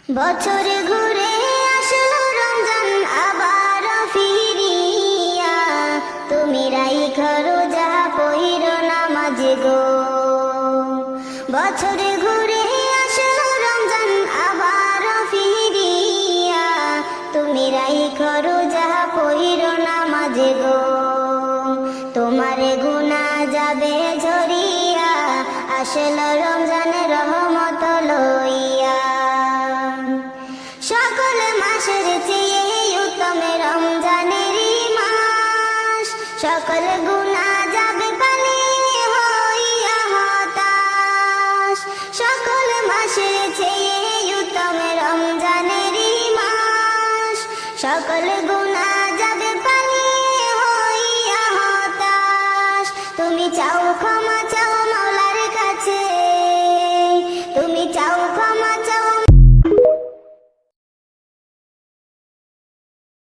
বছর ঘুরে আসলো রমজান আবার ফিরিয়া, তুমি রাইখা রোজা পইরো নামাজ গো। বছর ঘুরে আসলো রমজান আবার ফিরিয়া, তুমি রাইখা রোজা পইরো নামাজ গো। তোমার গুনাহ যাবে ঝরিয়া, আসলো রমজান রহমত লইয়া। সকল মাসের চেয়ে উত্তম রমজানের মাস, সকল গুনাহ যাবে পানি হইয়া হতাশ। সকল মাসের চেয়ে উত্তম রমজানের মাস, সকল